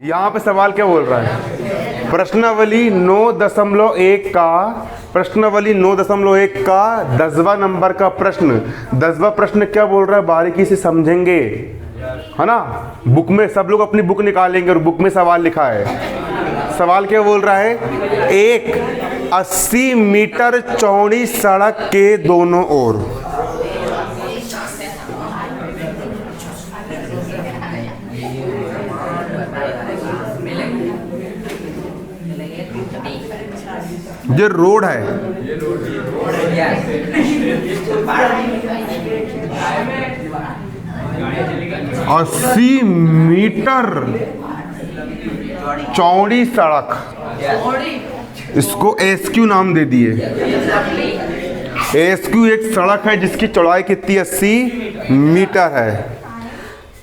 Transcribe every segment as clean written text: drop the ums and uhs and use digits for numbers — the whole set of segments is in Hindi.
यहाँ पे सवाल क्या बोल रहा है? प्रश्नावली 9.1 का 10वां नंबर का प्रश्न। 10वां प्रश्न क्या बोल रहा है बारीकी से समझेंगे, है ना। बुक में सब लोग अपनी बुक निकालेंगे और बुक में सवाल लिखा है। सवाल क्या बोल रहा है? एक 80 मीटर चौड़ी सड़क के दोनों ओर ये रोड है, 80 मीटर चौड़ी सड़क, इसको एसक्यू नाम दे दिए। एसक्यू एक सड़क है जिसकी चौड़ाई कितनी 80 मीटर है,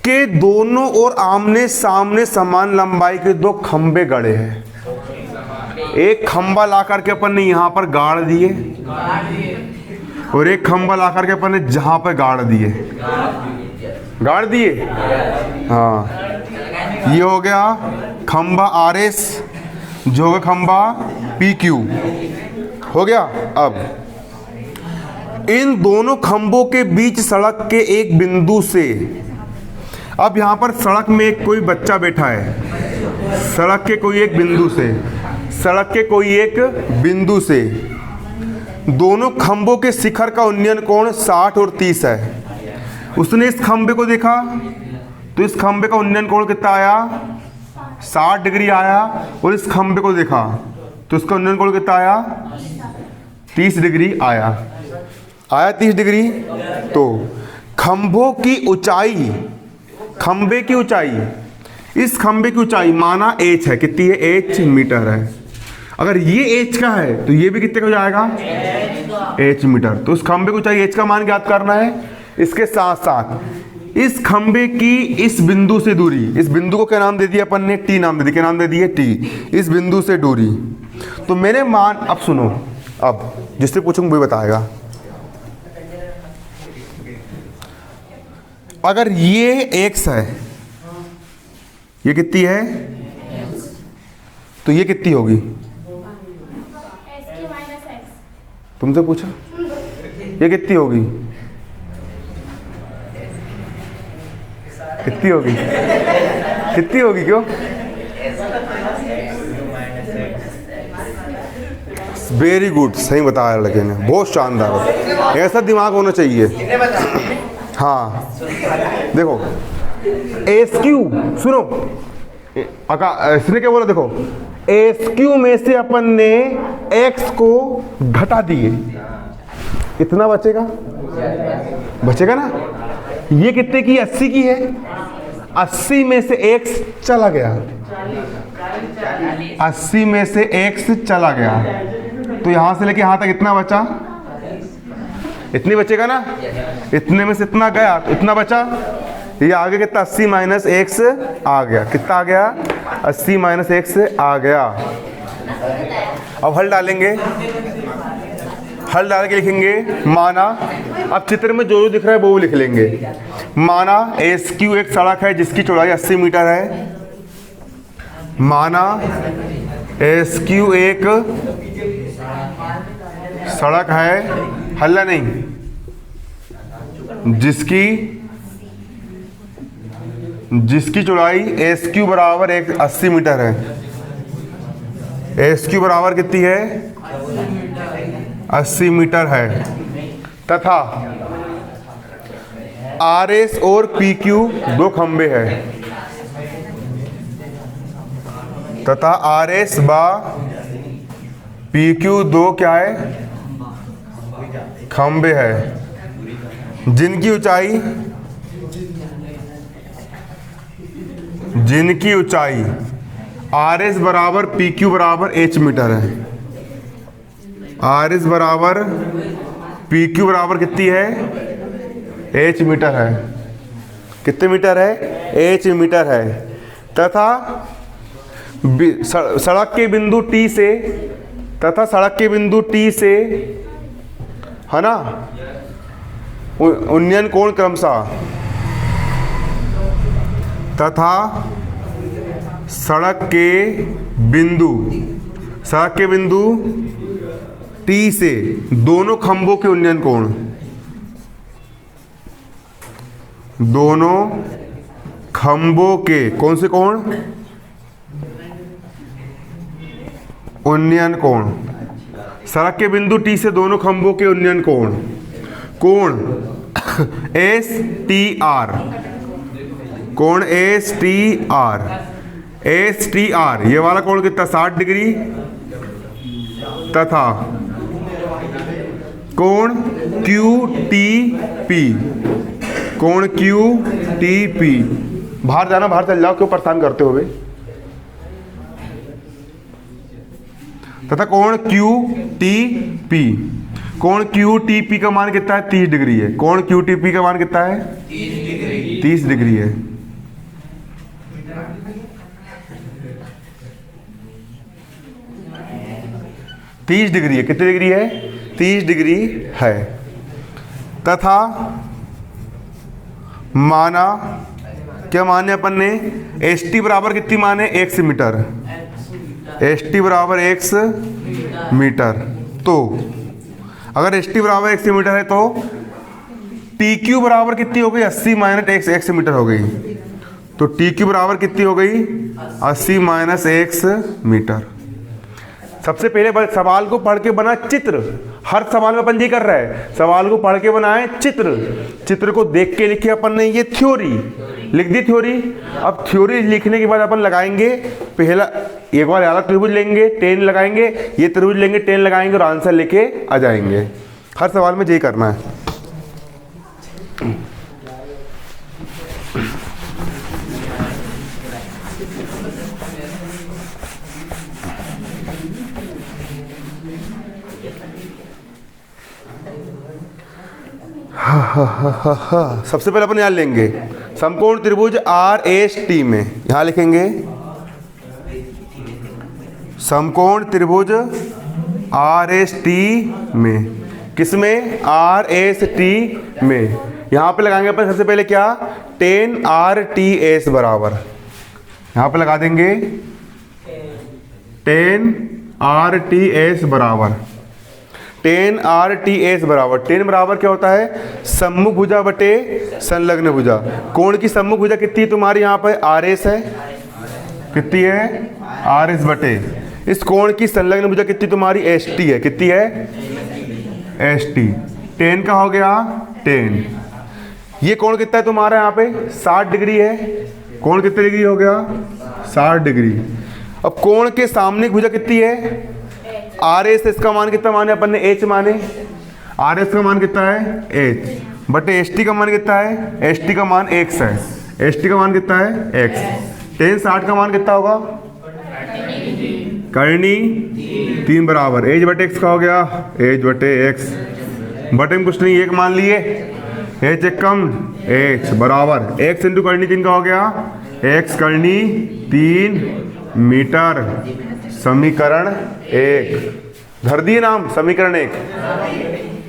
के दोनों ओर आमने सामने समान लंबाई के दो खंबे गड़े हैं। एक खंबा ला करके अपन ने यहाँ पर गाड़ दिए और एक खंबा ला करके अपन ने जहाँ पर गाड़ दिए। हाँ, ये हो गया खंबा RS, जो होगा खंबा PQ हो गया। अब इन दोनों खंबों के बीच सड़क के एक बिंदु से, अब यहाँ पर सड़क में कोई बच्चा बैठा है, सड़क के कोई एक बिंदु से दोनों खंभों के शिखर का उन्नयन कोण 60 और 30 है। उसने इस खंभे को देखा तो इस खंभे का उन्नयन कोण कितना आया? 60 डिग्री आया। और इस खंभे को देखा तो इसका उन्नयन कोण कितना आया? 30 डिग्री आया। 30 डिग्री। तो खंभों की ऊंचाई, खंभे की ऊंचाई, इस खंभे की ऊंचाई माना h है, कितनी है? h मीटर है। अगर ये h का है तो ये भी कितने का हो जाएगा? h metre. तो उस खंभे की ऊंचाई h का मान ज्ञात करना है। इसके साथ साथ इस खंभे की इस बिंदु से दूरी, इस बिंदु को क्या नाम दे दिया अपन ने? T नाम दे दिया। क्या नाम दे दिए? T। इस बिंदु से दूरी। तो मेरे मान, अब सुनो, अब जिससे पूछूंगा वही बताएगा। अगर ये x है, ये कितनी है? तो ये कितनी होगी? तुमसे पूछा, ये कितनी होगी? कितनी होगी? कितनी होगी? क्यों? वेरी गुड, सही बताया लड़के ने, बहुत शानदार। ऐसा दिमाग होना चाहिए। हाँ देखो, एसक्यू, सुनो इसने क्या बोला? देखो, एसक्यू में से अपन ने x को घटा दिए, कितना बचेगा? बचेगा ना। ये कितने की? 80 की है। 80 में से x चला गया, 80 में से x चला गया, तो यहां से लेके यहां तक इतना बचा, इतनी बचेगा ना। इतने में से इतना गया तो इतना बचा। ये आगे कितना? 80 माइनस x आ गया। कितना आ गया? 80 माइनस x आ गया। अब हल डालेंगे, हल डाल के लिखेंगे माना, अब चित्र में जो जो दिख रहा है वो लिख लेंगे। माना एसक्यू एक सड़क है जिसकी चौड़ाई 80 मीटर है। माना एसक्यू एक सड़क है, हल्ला नहीं, जिसकी चौड़ाई एसक्यू बराबर 80 मीटर है। एसक्यू बराबर कितनी है? 80 मीटर है। तथा RS और PQ दो खंबे हैं। तथा RS बा PQ दो क्या है? खंबे हैं, जिनकी ऊंचाई RS बराबर PQ बराबर h मीटर है। RS बराबर PQ बराबर कितनी है? h मीटर है। कितने मीटर है? h मीटर है। तथा सड़क के बिंदु T से, तथा सड़क के बिंदु T से, है ना, उन्नयन कोण क्रमशः, तथा सड़क के बिंदु T से दोनों खंभों के उन्नयन कोण, दोनों खंभों के कौन से कोण, उन्नयन कोण। सड़क के बिंदु T से दोनों खंभों के उन्नयन कोण, कोण STR, कोण STR, ये वाला कोण कितना 60 डिग्री, तथा कोण QTP, कोण QTP। बाहर जाना, बाहर चल जाओ, क्यों परेशान करते हो बे। तथा कोण QTP, कोण QTP का मान कितना है 30 डिग्री है। कोण QTP का मान कितना है 30 डिग्री है। तीस डिग्री है। कितनी डिग्री है 30 डिग्री है। तथा माना, क्या माने अपन ने, ST बराबर कितनी माने x मीटर, ST बराबर x मीटर। तो अगर ST बराबर x मीटर है तो TQ बराबर कितनी हो गई 80 माइनस x मीटर हो गई। तो TQ बराबर कितनी हो गई 80 माइनस x मीटर। सबसे पहले सवाल को पढ़ के बना चित्र। हर सवाल में अपन ये कर रहा है, सवाल को पढ़ के बनाए चित्र, चित्र को देख के लिखे अपन ने। ये थ्योरी लिख दी, थ्योरी। अब थ्योरी लिखने के बाद अपन लगाएंगे, पहला एक बार वाला त्रिभुज लेंगे, 10 लगाएंगे, ये त्रिभुज लेंगे, 10 लगाएंगे और आंसर लेके आ जाएंगे। हर सवाल में यही करना है। सबसे पहले अपन यहाँ लेंगे समकोण त्रिभुज RST में, यहाँ लिखेंगे समकोण त्रिभुज RST में। किसमें RST में। यहाँ पे लगाएंगे अपन सबसे पहले क्या 10 RTS बराबर, यहाँ पे लगा देंगे 10 RTS बराबर, 10 RTS बराबर, 10 बराबर क्या होता है सम्मुख भुजा बटे संलग्न भुजा। कोण की सम्मुख भुजा कितनी है तुम्हारी यहाँ पर RS है, कितनी है RS बटे। इस कोण की संलग्न भुजा कितनी तुम्हारी ST है, कितनी है ST। 10 का हो गया 10। ये कोण कितना है तुम्हारा यहाँ पे 60 डिग्री है। कोण कितनी डिग्री हो गया 60 डिग्री। अब कोण के सामने भुजा कितनी है RS, इसका मान कितना माने अपन ने H माने। RS का मान कितना है H बटे ST का मान कितना है, ST का मान x है, ST का मान कितना है x। 10 60 का मान कितना होगा करनी 3 बराबर H बटे x का हो गया H बटे x। बटे में कुछ नहीं, एक मान लिए, H एक कम H बराबर x इंटू करनी 3 का हो गया x करनी 3 मीटर। समीकरण 1 धर दिए नाम, समीकरण 1।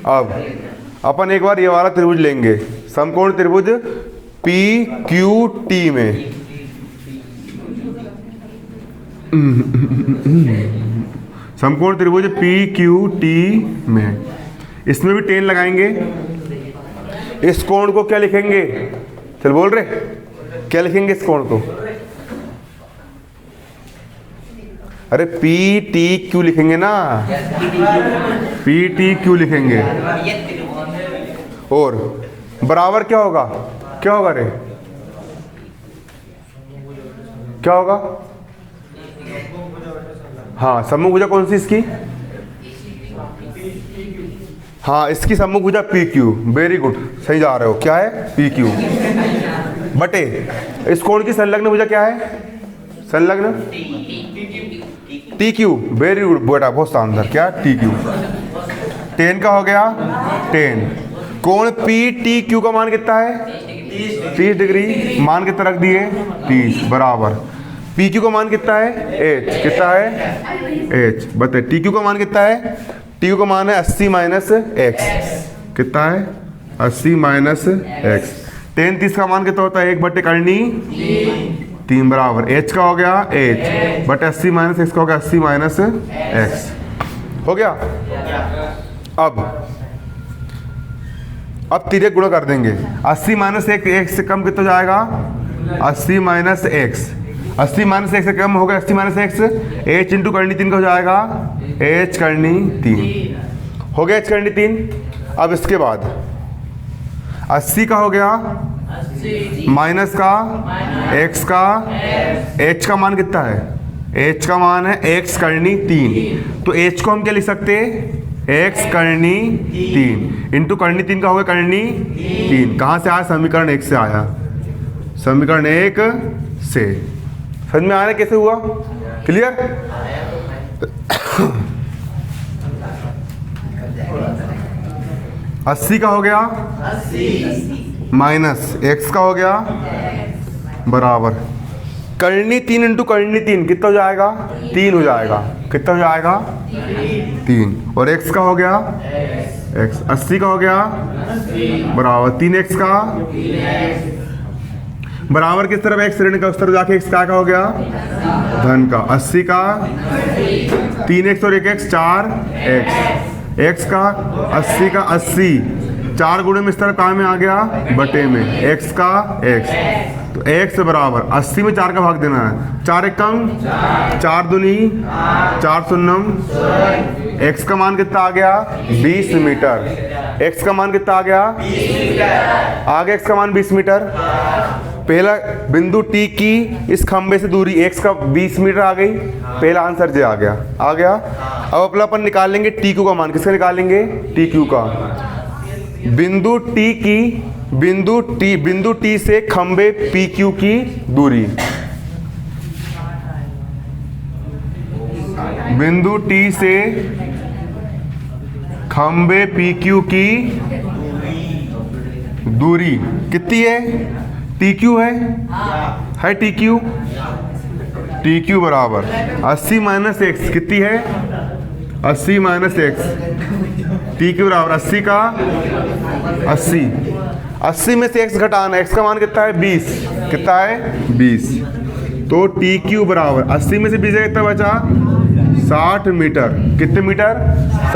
अब अपन एक बार ये वाला त्रिभुज लेंगे समकोण त्रिभुज PQT में। समकोण त्रिभुज PQT में, इसमें भी 10 लगाएंगे। इस कोण को क्या लिखेंगे, चल बोल रहे क्या लिखेंगे इस कोण को, अरे PTQ लिखेंगे ना, PTQ लिखेंगे। और बराबर क्या होगा, क्या होगा रे, क्या होगा, हाँ सम्मुख भुजा कौन सी इसकी, हाँ इसकी सम्मुख भुजा PQ। वेरी गुड, सही जा रहे हो, क्या है PQ बटे इस कोण की संलग्न भुजा क्या है, संलग्न TQ। वेरी गुड बेटा, बहुत शानदार, क्या TQ। 10 का हो गया 10। कोण PTQ का मान कितना है 30 डिग्री। मान कितना रख दिए 30 बराबर PQ का मान कितना है H, कितना है H बता। TQ का मान कितना है, TQ का मान है 80 माइनस x, कितना है 80 माइनस x। 10 30 का मान कितना होता है 1 बटे करनी 3 बराबर h का हो गया h बट 80 माइनस x का हो गया 80 माइनस x हो गया। अब तिर्यक गुणा कर देंगे। 80 माइनस x से कम कितना जाएगा 80 माइनस x 80 माइनस x से कम हो गया 80 माइनस x h इंटू करनी 3 का हो जाएगा h करनी 3 हो गया h करनी 3। अब इसके बाद 80 का हो गया माइनस का x का h का मान कितना है h का मान है x करनी 3 तो h को हम क्या लिख सकते हैं x करनी 3 इंटू करनी 3 का होगा करनी 3 कहाँ से आया समीकरण 1 से आया समीकरण 1 से समझ में आ रहा है कैसे हुआ क्लियर। अस्सी का हो गया माइनस x का हो गया बराबर करनी 3 इंटू करनी 3 कितना हो जाएगा 3 हो जाएगा कितना हो जाएगा 3 और x का हो गया x 80 का हो गया बराबर 3x का बराबर किस तरफ x ऋण का उस तरफ जाके x का हो गया धन का 80 का 3x और 1x 4x x का 80 का 80 4 गुणे में इस तरफ कहाँ में आ गया बटे में x का x तो x बराबर 80 में 4 का भाग देना है 4 एकम 4 दूनी 4 शून्यम x का मान कितना आ गया 20 मीटर x का मान कितना आ गया आगे x का मान 20 मीटर। पहला बिंदु T की इस खंबे से दूरी x का 20 मीटर आ गई पहला आंसर जे आ गया अब अपना अपन निकाल लेंगे TQ का मान किसका निकालेंगे TQ का बिंदु T से खंबे PQ की दूरी बिंदु T से खंबे PQ की दूरी कितनी है TQ है TQ बराबर 80 माइनस x कितनी है 80 माइनस x TQ बराबर 80 का 80 में से x घटाना x का मान कितना है 20 कितना है 20 तो TQ बराबर 80 में से 20 कितना बचा 60 मीटर कितने मीटर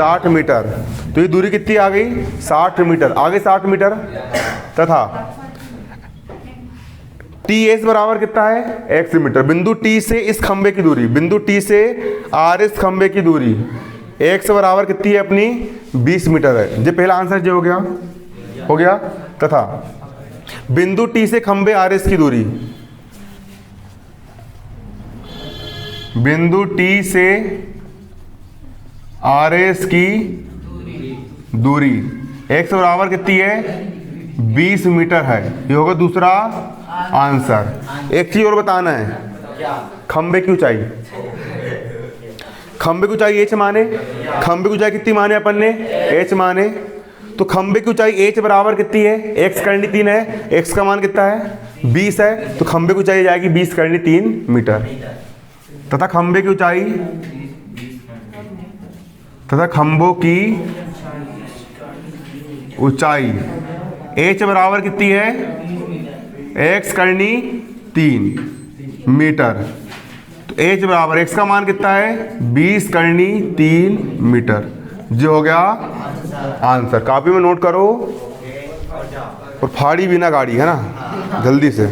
60 मीटर तो ये दूरी कितनी आ गई 60 मीटर आगे 60 मीटर तथा TS बराबर कितना है x मीटर बिंदु T से इस खंबे की दूरी बिंदु T से RS खंबे की दूरी x बराबर कितनी है अपनी 20 मीटर है जो पहला आंसर जो हो गया तथा बिंदु T से खंबे RS की दूरी बिंदु T से RS की दूरी x बराबर कितनी है 20 मीटर है ये होगा दूसरा आंसर। एक चीज और बताना है खंबे की ऊंचाई h माने खंबे की ऊंचाई कितनी माने अपन ने h माने तो खंबे की ऊंचाई h बराबर कितनी है x करनी 3 है x का मान कितना है 20 है तो खंबे की ऊंचाई जाएगी 20 करनी 3 मीटर तथा खंबे की ऊंचाई तथा खंभों की ऊंचाई h बराबर कितनी है x करनी 3 मीटर तो h बराबर x का मान कितना है 20 करनी 3 मीटर जो हो गया आंसर। कॉपी में नोट करो और फाड़ी भी ना गाड़ी है ना जल्दी से।